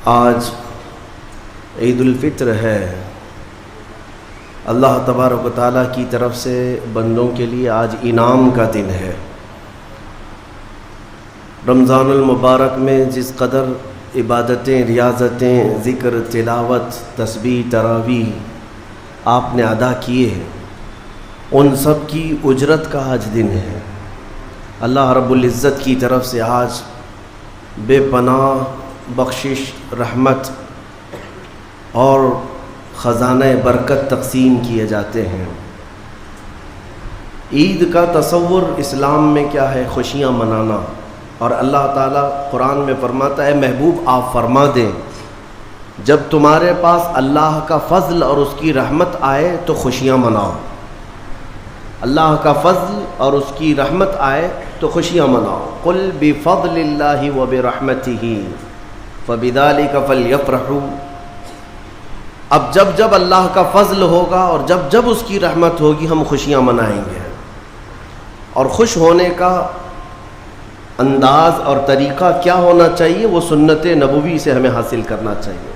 آج عید الفطر ہے۔ اللہ تبارک و تعالیٰ کی طرف سے بندوں کے لیے آج انعام کا دن ہے۔ رمضان المبارک میں جس قدر عبادتیں، ریاضتیں، ذکر، تلاوت، تسبیح، تراویح آپ نے ادا کیے ہیں، ان سب کی اجرت کا آج دن ہے۔ اللہ رب العزت کی طرف سے آج بے پناہ بخشش، رحمت اور خزانہ برکت تقسیم کیے جاتے ہیں۔ عید کا تصور اسلام میں کیا ہے؟ خوشیاں منانا۔ اور اللہ تعالیٰ قرآن میں فرماتا ہے، محبوب آپ فرما دیں جب تمہارے پاس اللہ کا فضل اور اس کی رحمت آئے تو خوشیاں مناؤ۔ اللہ کا فضل اور اس کی رحمت آئے تو خوشیاں مناؤ۔ قل بفضل اللہ وبرحمتہ فبذلک فلیفرحوا۔ اب جب اللہ کا فضل ہوگا اور جب اس کی رحمت ہوگی ہم خوشیاں منائیں گے۔ اور خوش ہونے کا انداز اور طریقہ کیا ہونا چاہیے؟ وہ سنت نبوی سے ہمیں حاصل کرنا چاہیے۔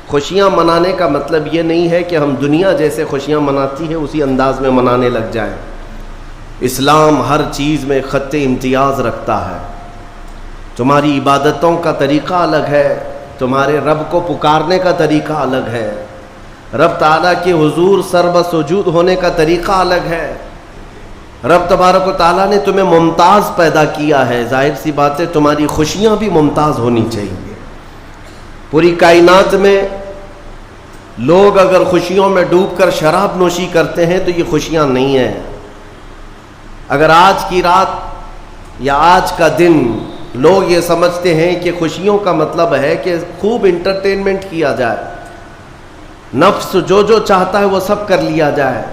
خوشیاں منانے کا مطلب یہ نہیں ہے کہ ہم دنیا جیسے خوشیاں مناتی ہے اسی انداز میں منانے لگ جائیں۔ اسلام ہر چیز میں خط امتیاز رکھتا ہے۔ تمہاری عبادتوں کا طریقہ الگ ہے، تمہارے رب کو پکارنے کا طریقہ الگ ہے، رب تعالیٰ کے حضور سربہ سجود ہونے کا طریقہ الگ ہے۔ رب تبارک و تعالیٰ نے تمہیں ممتاز پیدا کیا ہے، ظاہر سی بات ہے تمہاری خوشیاں بھی ممتاز ہونی چاہیے۔ پوری کائنات میں لوگ اگر خوشیوں میں ڈوب کر شراب نوشی کرتے ہیں تو یہ خوشیاں نہیں ہیں۔ اگر آج کی رات یا آج کا دن لوگ یہ سمجھتے ہیں کہ خوشیوں کا مطلب ہے کہ خوب انٹرٹینمنٹ کیا جائے، نفس جو چاہتا ہے وہ سب کر لیا جائے،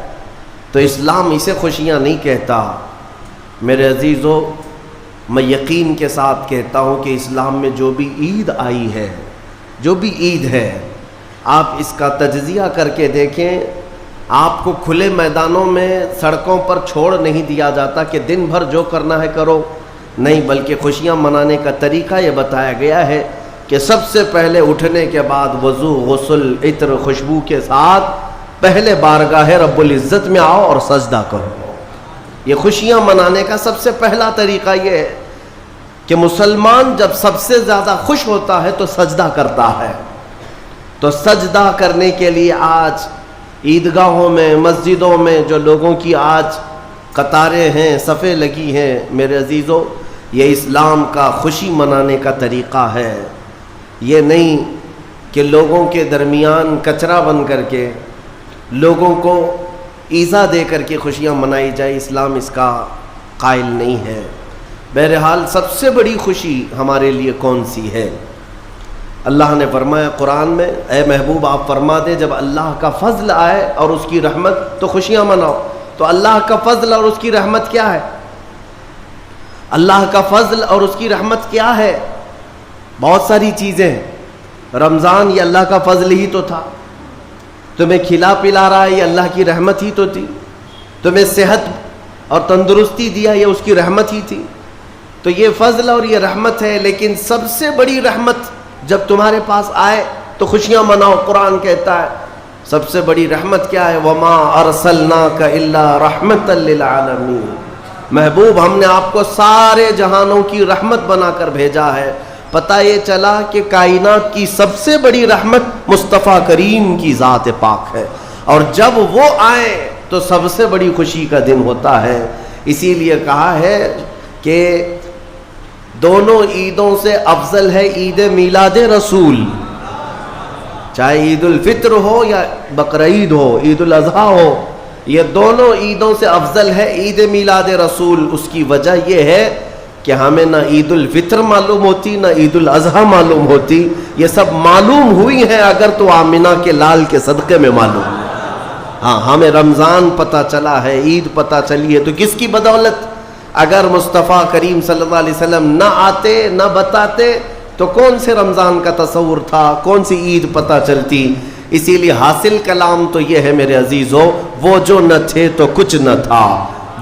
تو اسلام اسے خوشیاں نہیں کہتا۔ میرے عزیزو، میں یقین کے ساتھ کہتا ہوں کہ اسلام میں جو بھی عید آئی ہے، جو بھی عید ہے، آپ اس کا تجزیہ کر کے دیکھیں۔ آپ کو کھلے میدانوں میں سڑکوں پر چھوڑ نہیں دیا جاتا کہ دن بھر جو کرنا ہے کرو، نہیں، بلکہ خوشیاں منانے کا طریقہ یہ بتایا گیا ہے کہ سب سے پہلے اٹھنے کے بعد وضو، غسل، عطر، خوشبو کے ساتھ پہلے بارگاہ رب العزت میں آؤ اور سجدہ کرو۔ یہ خوشیاں منانے کا سب سے پہلا طریقہ یہ ہے کہ مسلمان جب سب سے زیادہ خوش ہوتا ہے تو سجدہ کرتا ہے۔ تو سجدہ کرنے کے لیے آج عیدگاہوں میں، مسجدوں میں جو لوگوں کی آج قطاریں ہیں، صفیں لگی ہیں، میرے عزیزو، یہ اسلام کا خوشی منانے کا طریقہ ہے۔ یہ نہیں کہ لوگوں کے درمیان کچرا بن کر کے، لوگوں کو ایذا دے کر کے خوشیاں منائی جائے، اسلام اس کا قائل نہیں ہے۔ بہرحال سب سے بڑی خوشی ہمارے لیے کون سی ہے؟ اللہ نے فرمایا قرآن میں، اے محبوب آپ فرما دیں جب اللہ کا فضل آئے اور اس کی رحمت تو خوشیاں مناؤ۔ تو اللہ کا فضل اور اس کی رحمت کیا ہے؟ اللہ کا فضل اور اس کی رحمت کیا ہے؟ بہت ساری چیزیں ہیں۔ رمضان یہ اللہ کا فضل ہی تو تھا، تمہیں کھلا پلا رہا ہے یہ اللہ کی رحمت ہی تو تھی، تمہیں صحت اور تندرستی دیا یہ اس کی رحمت ہی تھی۔ تو یہ فضل اور یہ رحمت ہے، لیکن سب سے بڑی رحمت جب تمہارے پاس آئے تو خوشیاں مناؤ۔ قرآن کہتا ہے سب سے بڑی رحمت کیا ہے؟ وَمَا أَرْسَلْنَاكَ إِلَّا رَحْمَةً لِّلْعَالَمِينَ۔ محبوب ہم نے آپ کو سارے جہانوں کی رحمت بنا کر بھیجا ہے۔ پتہ یہ چلا کہ کائنات کی سب سے بڑی رحمت مصطفیٰ کریم کی ذات پاک ہے، اور جب وہ آئے تو سب سے بڑی خوشی کا دن ہوتا ہے۔ اسی لیے کہا ہے کہ دونوں عیدوں سے افضل ہے عید میلاد رسول، چاہے عید الفطر ہو یا بقرعید ہو، عید الاضحیٰ ہو، یہ دونوں عیدوں سے افضل ہے عید میلاد رسول۔ اس کی وجہ یہ ہے کہ ہمیں نہ عید الفطر معلوم ہوتی نہ عید الاضحیٰ معلوم ہوتی، یہ سب معلوم ہوئی ہیں اگر تو آمنہ کے لال کے صدقے میں معلوم۔ ہاں، ہمیں رمضان پتہ چلا ہے، عید پتہ چلی ہے، تو کس کی بدولت؟ اگر مصطفیٰ کریم صلی اللہ علیہ وسلم نہ آتے، نہ بتاتے، تو کون سے رمضان کا تصور تھا، کون سی عید پتہ چلتی؟ اسی لیے حاصل کلام تو یہ ہے میرے عزیزو، وہ جو نہ تھے تو کچھ نہ تھا،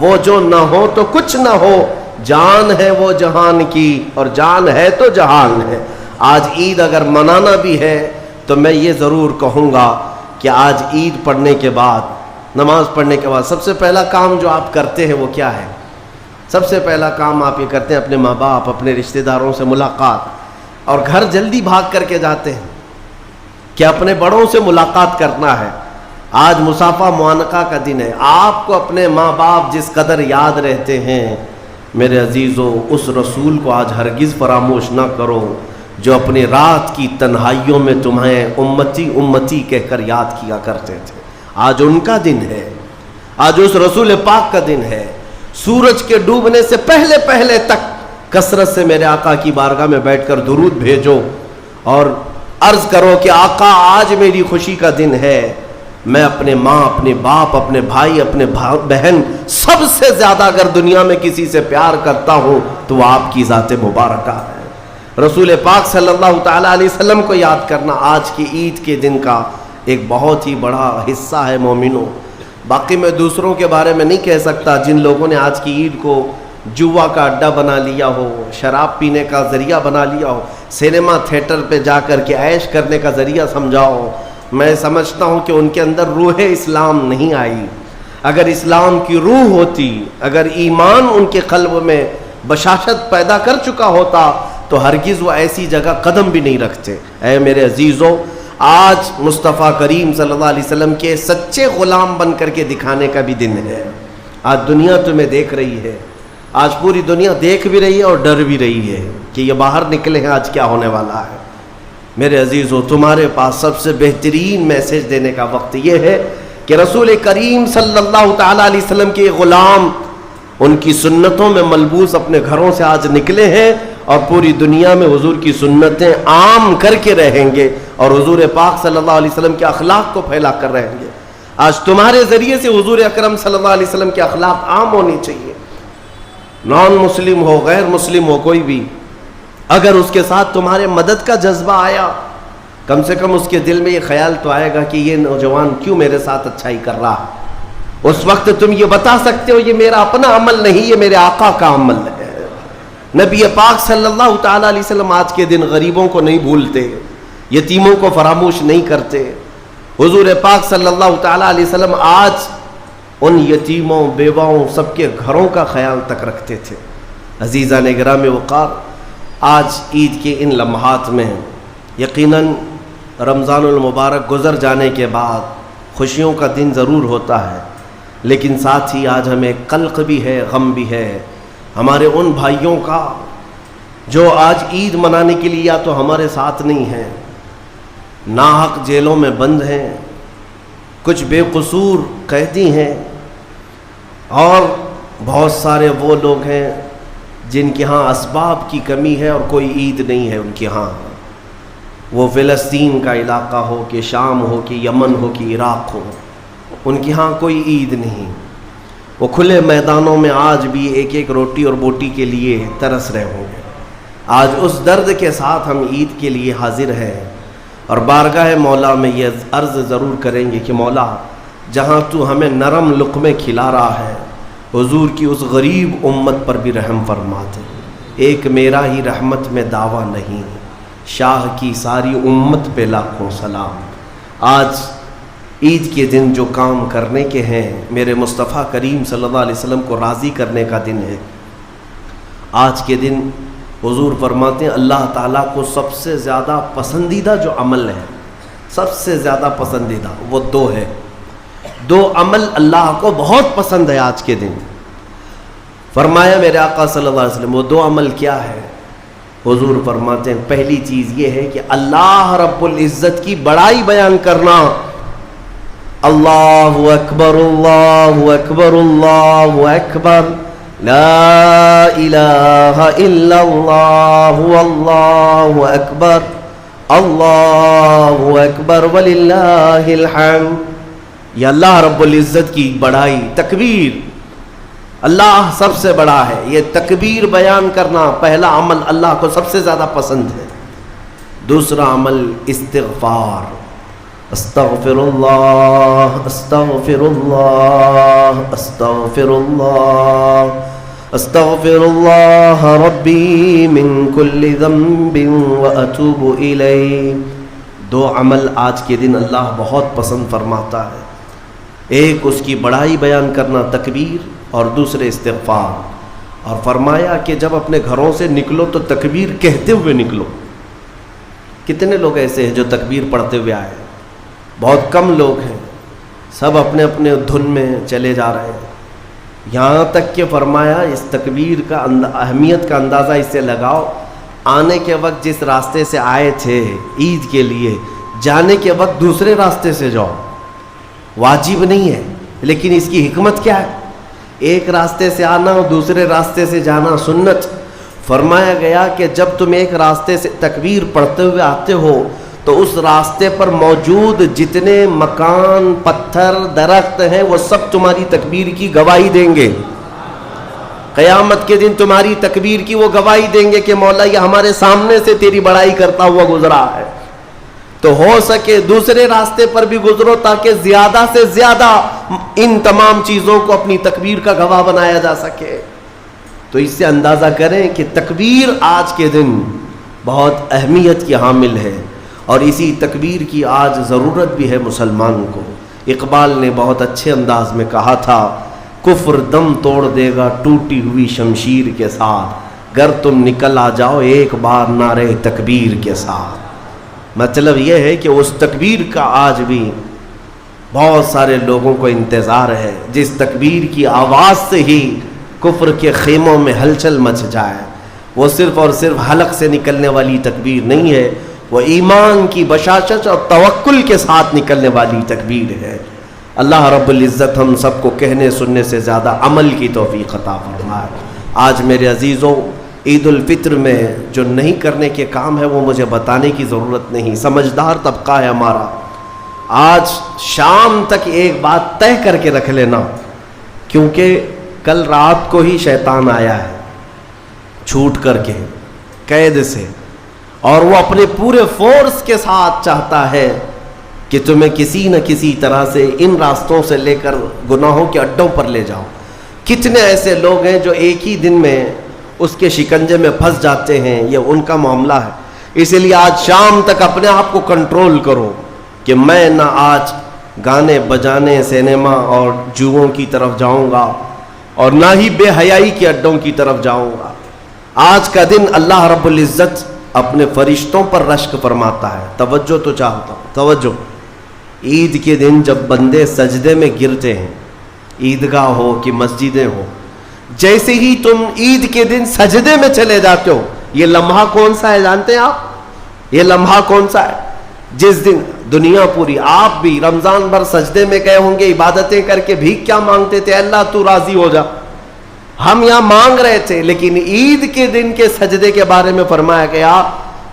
وہ جو نہ ہو تو کچھ نہ ہو، جان ہے وہ جہان کی اور جان ہے تو جہان ہے۔ آج عید اگر منانا بھی ہے تو میں یہ ضرور کہوں گا کہ آج عید پڑھنے کے بعد، نماز پڑھنے کے بعد سب سے پہلا کام جو آپ کرتے ہیں وہ کیا ہے؟ سب سے پہلا کام آپ یہ کرتے ہیں اپنے ماں باپ، اپنے رشتہ داروں سے ملاقات، اور گھر جلدی بھاگ کر کے جاتے ہیں کہ اپنے بڑوں سے ملاقات کرنا ہے۔ آج مصافحہ معانقہ کا دن ہے۔ آپ کو اپنے ماں باپ جس قدر یاد رہتے ہیں، میرے عزیزو، اس رسول کو آج ہرگز فراموش نہ کرو جو اپنی رات کی تنہائیوں میں تمہیں امتی امتی کہہ کر یاد کیا کرتے تھے۔ آج ان کا دن ہے، آج اس رسول پاک کا دن ہے۔ سورج کے ڈوبنے سے پہلے پہلے تک کثرت سے میرے آقا کی بارگاہ میں بیٹھ کر درود بھیجو اور عرض کرو کہ آقا آج میری خوشی کا دن ہے، میں اپنے ماں، اپنے باپ، اپنے بھائی، اپنے بہن، سب سے زیادہ اگر دنیا میں کسی سے پیار کرتا ہوں تو وہ آپ کی ذات مبارکہ ہے۔ رسول پاک صلی اللہ تعالیٰ علیہ وسلم کو یاد کرنا آج کی عید کے دن کا ایک بہت ہی بڑا حصہ ہے مومنوں۔ باقی میں دوسروں کے بارے میں نہیں کہہ سکتا جن لوگوں نے آج کی عید کو جوا کا اڈا بنا لیا ہو، شراب پینے کا ذریعہ بنا لیا ہو، سینما تھیٹر پہ جا کر کے عیش کرنے کا ذریعہ سمجھا ہو۔ میں سمجھتا ہوں کہ ان کے اندر روح اسلام نہیں آئی۔ اگر اسلام کی روح ہوتی، اگر ایمان ان کے قلب میں بشاشت پیدا کر چکا ہوتا تو ہرگز وہ ایسی جگہ قدم بھی نہیں رکھتے۔ اے میرے عزیزو، آج مصطفیٰ کریم صلی اللہ علیہ وسلم کے سچے غلام بن کر کے دکھانے کا بھی دن ہے۔ آج دنیا تمہیں دیکھ رہی ہے، آج پوری دنیا دیکھ بھی رہی ہے اور ڈر بھی رہی ہے کہ یہ باہر نکلے ہیں آج کیا ہونے والا ہے۔ میرے عزیزو، تمہارے پاس سب سے بہترین میسج دینے کا وقت یہ ہے کہ رسول کریم صلی اللہ تعالیٰ علیہ وسلم کے غلام ان کی سنتوں میں ملبوس اپنے گھروں سے آج نکلے ہیں اور پوری دنیا میں حضور کی سنتیں عام کر کے رہیں گے اور حضور پاک صلی اللہ علیہ وسلم کے اخلاق کو پھیلا کر رہیں گے۔ آج تمہارے ذریعے سے حضور اکرم صلی اللہ علیہ وسلم کے اخلاق عام ہونی چاہیے۔ نان مسلم ہو، غیر مسلم ہو، کوئی بھی اگر اس کے ساتھ تمہارے مدد کا جذبہ آیا، کم سے کم اس کے دل میں یہ خیال تو آئے گا کہ یہ نوجوان کیوں میرے ساتھ اچھائی کر رہا ہے۔ اس وقت تم یہ بتا سکتے ہو یہ میرا اپنا عمل نہیں، یہ میرے آقا کا عمل ہے۔ نبی پاک صلی اللہ تعالیٰ علیہ وسلم آج کے دن غریبوں کو نہیں بھولتے، یتیموں کو فراموش نہیں کرتے۔ حضور پاک صلی اللہ تعالیٰ علیہ وسلم آج ان یتیموں، بیواؤں، سب کے گھروں کا خیال تک رکھتے تھے۔ عزیزان گرامی وقار، آج عید کے ان لمحات میں یقیناً رمضان المبارک گزر جانے کے بعد خوشیوں کا دن ضرور ہوتا ہے، لیکن ساتھ ہی آج ہمیں قلق بھی ہے، غم بھی ہے ہمارے ان بھائیوں کا جو آج عید منانے کے لیے یا تو ہمارے ساتھ نہیں ہیں، ناحق جیلوں میں بند ہیں، کچھ بے قصور قیدی ہیں، اور بہت سارے وہ لوگ ہیں جن کے ہاں اسباب کی کمی ہے اور کوئی عید نہیں ہے ان کے ہاں۔ وہ فلسطین کا علاقہ ہو کہ شام ہو کہ یمن ہو کہ عراق ہو، ان کے ہاں کوئی عید نہیں۔ وہ کھلے میدانوں میں آج بھی ایک ایک روٹی اور بوٹی کے لیے ترس رہے ہوں گے۔ آج اس درد کے ساتھ ہم عید کے لیے حاضر ہیں اور بارگاہ مولا میں یہ عرض ضرور کریں گے کہ مولا، جہاں تو ہمیں نرم لقمے کھلا رہا ہے، حضور کی اس غریب امت پر بھی رحم فرما دے۔ ایک میرا ہی رحمت میں دعویٰ نہیں، شاہ کی ساری امت پہ لاکھوں سلام۔ آج عید کے دن جو کام کرنے کے ہیں، میرے مصطفیٰ کریم صلی اللہ علیہ وسلم کو راضی کرنے کا دن ہے۔ آج کے دن حضور فرماتے ہیں اللہ تعالیٰ کو سب سے زیادہ پسندیدہ جو عمل ہے، سب سے زیادہ پسندیدہ وہ دو ہے۔ دو عمل اللہ کو بہت پسند ہے آج کے دن۔ فرمایا میرے آقا صلی اللہ علیہ وسلم وہ دو عمل کیا ہے؟ حضور فرماتے ہیں پہلی چیز یہ ہے کہ اللہ رب العزت کی بڑائی بیان کرنا۔ اللہ اکبر اللہ اکبر اللہ اکبر، لا الہ الا اللہ اللہ اکبر اللہ اکبر وللہ الحمد۔ یہ اللہ رب العزت کی بڑائی، تکبیر، اللہ سب سے بڑا ہے، یہ تکبیر بیان کرنا پہلا عمل اللہ کو سب سے زیادہ پسند ہے۔ دوسرا عمل استغفار، استغفر اللہ استغفر اللہ استغفر اللہ استغفراللہ ربی من کل ذنب واتوب الیہ. دو عمل آج کے دن اللہ بہت پسند فرماتا ہے. ایک اس کی بڑائی بیان کرنا تکبیر، اور دوسرے استغفار. اور فرمایا کہ جب اپنے گھروں سے نکلو تو تکبیر کہتے ہوئے نکلو. کتنے لوگ ایسے ہیں جو تکبیر پڑھتے ہوئے آئے؟ بہت کم لوگ ہیں، سب اپنے اپنے دھن میں چلے جا رہے ہیں. یہاں تک کہ فرمایا اس تکبیر کا اہمیت کا اندازہ اس سے لگاؤ، آنے کے وقت جس راستے سے آئے تھے عید کے لیے، جانے کے وقت دوسرے راستے سے جاؤ. واجب نہیں ہے، لیکن اس کی حکمت کیا ہے؟ ایک راستے سے آنا اور دوسرے راستے سے جانا سنت. فرمایا گیا کہ جب تم ایک راستے سے تکبیر پڑھتے ہوئے آتے ہو تو اس راستے پر موجود جتنے مکان، پتھر، درخت ہیں وہ سب تمہاری تکبیر کی گواہی دیں گے. قیامت کے دن تمہاری تکبیر کی وہ گواہی دیں گے کہ مولا یہ ہمارے سامنے سے تیری بڑائی کرتا ہوا گزرا ہے. تو ہو سکے دوسرے راستے پر بھی گزرو تاکہ زیادہ سے زیادہ ان تمام چیزوں کو اپنی تکبیر کا گواہ بنایا جا سکے. تو اس سے اندازہ کریں کہ تکبیر آج کے دن بہت اہمیت کی حامل ہے، اور اسی تکبیر کی آج ضرورت بھی ہے مسلمان کو. اقبال نے بہت اچھے انداز میں کہا تھا، کفر دم توڑ دے گا ٹوٹی ہوئی شمشیر کے ساتھ، گر تم نکل آ جاؤ ایک بار نعرہ تکبیر کے ساتھ. مطلب یہ ہے کہ اس تکبیر کا آج بھی بہت سارے لوگوں کو انتظار ہے جس تکبیر کی آواز سے ہی کفر کے خیموں میں ہلچل مچ جائے. وہ صرف اور صرف حلق سے نکلنے والی تکبیر نہیں ہے، وہ ایمان کی بشاشت اور توکل کے ساتھ نکلنے والی تکبیر ہے. اللہ رب العزت ہم سب کو کہنے سننے سے زیادہ عمل کی توفیق عطا فرمائے. آج میرے عزیزوں، عید الفطر میں جو نہیں کرنے کے کام ہے وہ مجھے بتانے کی ضرورت نہیں، سمجھدار طبقہ ہے ہمارا. آج شام تک ایک بات طے کر کے رکھ لینا، کیونکہ کل رات کو ہی شیطان آیا ہے چھوٹ کر کے قید سے، اور وہ اپنے پورے فورس کے ساتھ چاہتا ہے کہ تمہیں کسی نہ کسی طرح سے ان راستوں سے لے کر گناہوں کے اڈوں پر لے جاؤ. کتنے ایسے لوگ ہیں جو ایک ہی دن میں اس کے شکنجے میں پھنس جاتے ہیں، یہ ان کا معاملہ ہے. اس لیے آج شام تک اپنے آپ کو کنٹرول کرو کہ میں نہ آج گانے بجانے، سینما اور جوؤں کی طرف جاؤں گا، اور نہ ہی بے حیائی کے اڈوں کی طرف جاؤں گا. آج کا دن اللہ رب العزت اپنے فرشتوں پر رشک فرماتا ہے. توجہ تو چاہتا ہوں، توجہ. عید کے دن جب بندے سجدے میں گرتے ہیں، عیدگاہ ہو کہ مسجدیں ہو، جیسے ہی تم عید کے دن سجدے میں چلے جاتے ہو، یہ لمحہ کون سا ہے جانتے ہیں آپ؟ یہ لمحہ کون سا ہے؟ جس دن دنیا پوری، آپ بھی رمضان بھر سجدے میں گئے ہوں گے، عبادتیں کر کے بھیک کیا مانگتے تھے؟ اللہ تو راضی ہو جا. ہم یہاں مانگ رہے تھے، لیکن عید کے دن کے سجدے کے بارے میں فرمایا گیا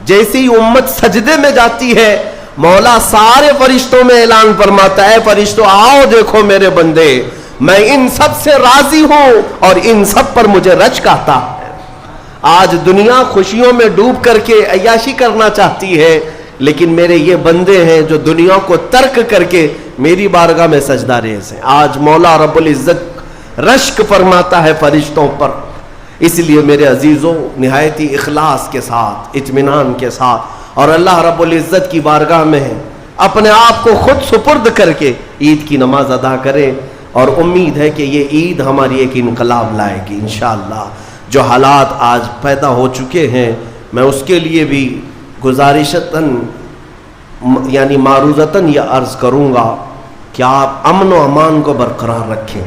جیسے ہی امت سجدے میں جاتی ہے، مولا سارے فرشتوں میں اعلان فرماتا ہے، فرشتوں آؤ دیکھو میرے بندے، میں ان سب سے راضی ہوں اور ان سب پر مجھے رشک آتا ہے. آج دنیا خوشیوں میں ڈوب کر کے عیاشی کرنا چاہتی ہے، لیکن میرے یہ بندے ہیں جو دنیا کو ترک کر کے میری بارگاہ میں سجدہ ریز ہیں. آج مولا رب العزت رشک فرماتا ہے فرشتوں پر. اس لیے میرے عزیزوں، نہایتی اخلاص کے ساتھ، اطمینان کے ساتھ، اور اللہ رب العزت کی بارگاہ میں اپنے آپ کو خود سپرد کر کے عید کی نماز ادا کریں، اور امید ہے کہ یہ عید ہماری ایک انقلاب لائے گی انشاءاللہ. جو حالات آج پیدا ہو چکے ہیں، میں اس کے لیے بھی گزارشتاً یعنی معروضتاً یہ عرض کروں گا کہ آپ امن و امان کو برقرار رکھیں،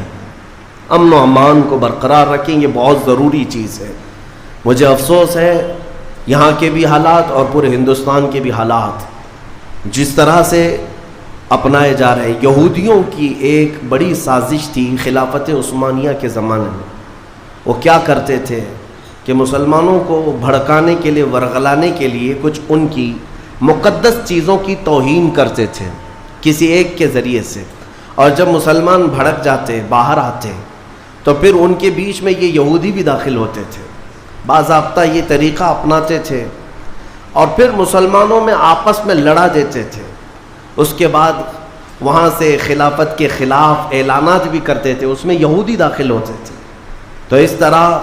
امن و امان کو برقرار رکھیں. یہ بہت ضروری چیز ہے. مجھے افسوس ہے یہاں کے بھی حالات اور پورے ہندوستان کے بھی حالات جس طرح سے اپنائے جا رہے ہیں. یہودیوں کی ایک بڑی سازش تھی خلافت عثمانیہ کے زمانے میں. وہ کیا کرتے تھے کہ مسلمانوں کو بھڑکانے کے لیے، ورغلانے کے لیے کچھ ان کی مقدس چیزوں کی توہین کرتے تھے کسی ایک کے ذریعے سے. اور جب مسلمان بھڑک جاتے، باہر آتے، تو پھر ان کے بیچ میں یہ یہودی بھی داخل ہوتے تھے، باضابطہ یہ طریقہ اپناتے تھے، اور پھر مسلمانوں میں آپس میں لڑا دیتے تھے. اس کے بعد وہاں سے خلافت کے خلاف اعلانات بھی کرتے تھے، اس میں یہودی داخل ہوتے تھے. تو تو اس طرح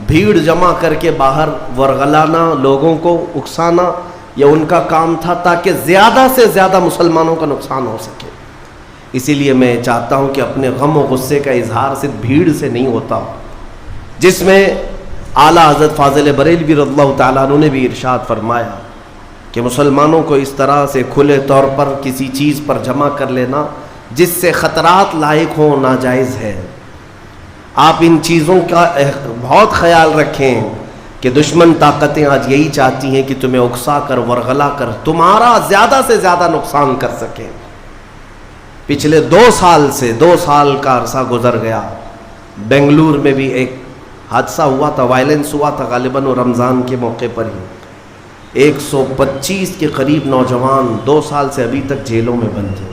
بھیڑ جمع کر کے باہر ورغلانا، لوگوں کو اکسانا، یہ ان کا کام تھا تاکہ زیادہ سے زیادہ مسلمانوں کا نقصان ہو سکے۔ اسی لیے میں چاہتا ہوں کہ اپنے غم و غصے کا اظہار صرف بھیڑ سے نہیں ہوتا، جس میں اعلیٰ حضرت فاضل بریلوی رضی اللہ تعالیٰ عنہ نے بھی ارشاد فرمایا کہ مسلمانوں کو اس طرح سے کھلے طور پر کسی چیز پر جمع کر لینا جس سے خطرات لاحق ہوں ناجائز ہے۔ آپ ان چیزوں کا بہت خیال رکھیں کہ دشمن طاقتیں آج یہی چاہتی ہیں کہ تمہیں اکسا کر ورغلا کر تمہارا زیادہ سے زیادہ نقصان کر سکیں۔ پچھلے 2 سال کا عرصہ گزر گیا، بنگلور میں بھی ایک حادثہ ہوا تھا، وائلنس ہوا تھا، غالباً رمضان کے موقع پر ہی 125 کے قریب نوجوان 2 سال سے ابھی تک جیلوں میں بند ہیں،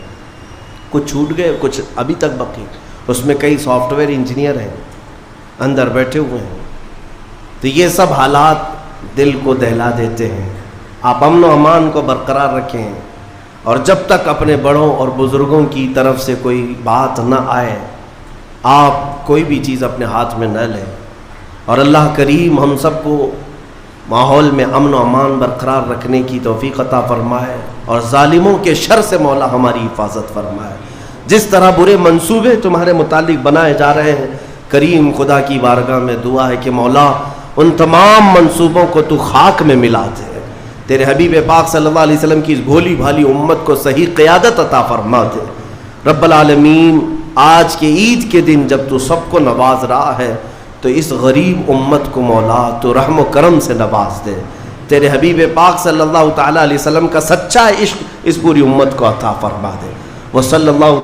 کچھ چھوٹ گئے، کچھ ابھی تک باقی، اس میں کئی سافٹ ویئر انجینئر ہیں اندر بیٹھے ہوئے ہیں۔ تو یہ سب حالات دل کو دہلا دیتے ہیں۔ آپ امن و امان کو برقرار رکھیں، اور جب تک اپنے بڑوں اور بزرگوں کی طرف سے کوئی بات نہ آئے آپ کوئی بھی چیز اپنے ہاتھ میں نہ لیں، اور اللہ کریم ہم سب کو ماحول میں امن و امان برقرار رکھنے کی توفیق عطا فرمائے، اور ظالموں کے شر سے مولا ہماری حفاظت فرمائے۔ جس طرح برے منصوبے تمہارے متعلق بنائے جا رہے ہیں، کریم خدا کی بارگاہ میں دعا ہے کہ مولا ان تمام منصوبوں کو تو خاک میں ملا دے، تیرے حبیب پاک صلی اللہ علیہ وسلم کی اس بھولی بھالی امت کو صحیح قیادت عطا فرما دے۔ رب العالمین، آج کے عید کے دن جب تو سب کو نواز رہا ہے تو اس غریب امت کو مولا تو رحم و کرم سے نواز دے، تیرے حبیب پاک صلی اللہ تعالیٰ علیہ وسلم کا سچا عشق اس پوری امت کو عطا فرما دے۔ وصلی اللہ